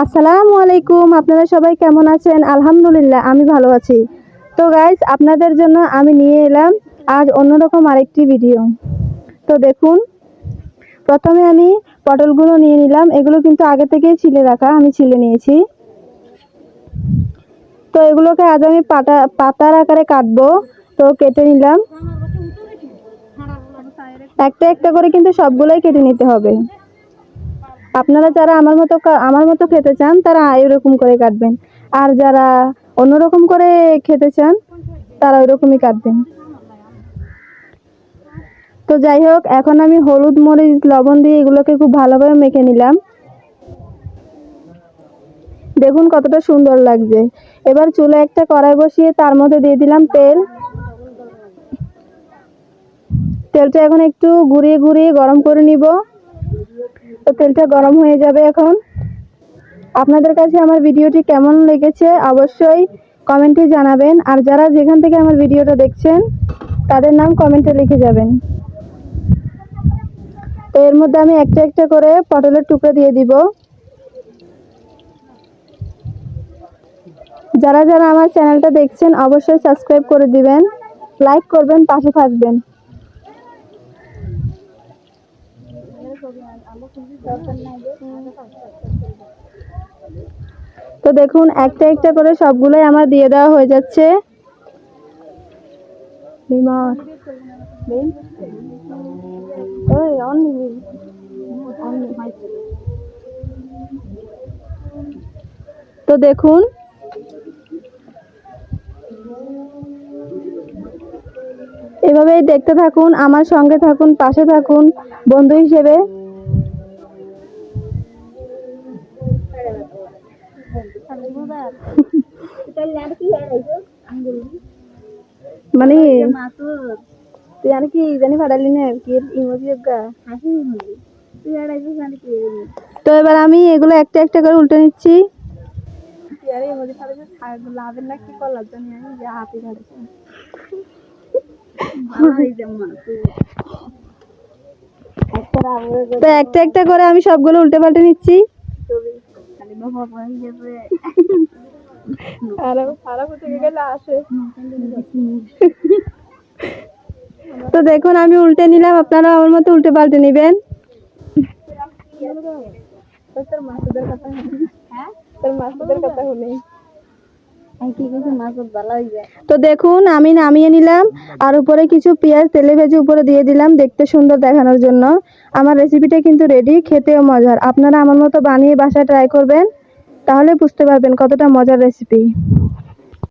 আসসালামু আলাইকুম। আপনারা সবাই কেমন আছেন? আলহামদুলিল্লাহ আমি ভালো আছি। তো গাইস, আপনাদের জন্য আমি নিয়ে এলাম আজ অন্যরকম আরেকটি ভিডিও। তো দেখুন, প্রথমে আমি পটলগুলো নিয়ে নিলাম। এগুলো কিন্তু আগে থেকেই ছিলে রাখা, আমি ছিলে নিয়েছি। তো এগুলোকে আজ আমি পাতার আকারে কাটবো। তো কেটে নিলাম, একটা একটা করে কিন্তু সবগুলোই কেটে নিতে হবে। আপনারা যারা আমার মতো খেতে চান তারা এরকম করে কাটবেন, আর যারা অন্যরকম করে খেতে চান তারা ওইরকমই কাটবেন। তো যাই হোক, এখন আমি হলুদ মরিচ লবণ দিয়ে এগুলোকে খুব ভালোভাবে মেখে নিলাম। দেখুন কতটা সুন্দর লাগছে। এবার চুলে একটা কড়াই বসিয়ে তার মধ্যে দিয়ে দিলাম তেল। তেলটা এখন একটু ঘুরিয়ে ঘুরিয়ে গরম করে নিব। তো তেলটা গরম হয়ে যাবে এখন। আপনাদের কাছে আমার ভিডিওটি কেমন লেগেছে অবশ্যই কমেন্টে জানাবেন, আর যারা যেখান থেকে আমার ভিডিওটা দেখছেন তাদের নাম কমেন্টে লিখে যাবেন। তো এর মধ্যে আমি একটা একটা করে পটলের টুকরো দিয়ে দিব। যারা যারা আমার চ্যানেলটা দেখছেন অবশ্যই সাবস্ক্রাইব করে দিবেন, লাইক করবেন, পাশে থাকবেন। তো দেখুন একটা একটা করে সবগুলোই আমার দিয়ে দেওয়া হয়ে যাচ্ছে। তো দেখুন এভাবেই দেখতে থাকুন, আমার সঙ্গে থাকুন, পাশে থাকুন বন্ধু হিসেবে। মানে তুই আর কি জানি ফাটালি না কি ইমোজি গা হাসি ইমোজি তুই আর আইছিস জানি কি। তো এবার আমি এগুলো একটা একটা করে উল্টে নিচ্ছি। তুই আর ইমোজি ফাটাছিস লাভের না কি করলাম জানি আমি যে হাতি ফাটাছি। তো একটা একটা করে আমি সবগুলো উল্টে পাল্টে নিচ্ছি। তো দেখুন আমি উল্টে নিলাম, আপনারা আমার মতো উল্টে পাল্টে নিবেন। তো দেখুন আমি নামিয়ে নিলাম, আর উপরে কিছু পেঁয়াজ তেলে ভেজে উপরে দিয়ে দিলাম দেখতে সুন্দর দেখানোর জন্য। আমার রেসিপিটা কিন্তু রেডি, খেতেও মজার। আপনারা আমার মতো বানিয়ে বাসায় ট্রাই করবেন, তাহলে বুঝতে পারবেন কতটা মজার রেসিপি।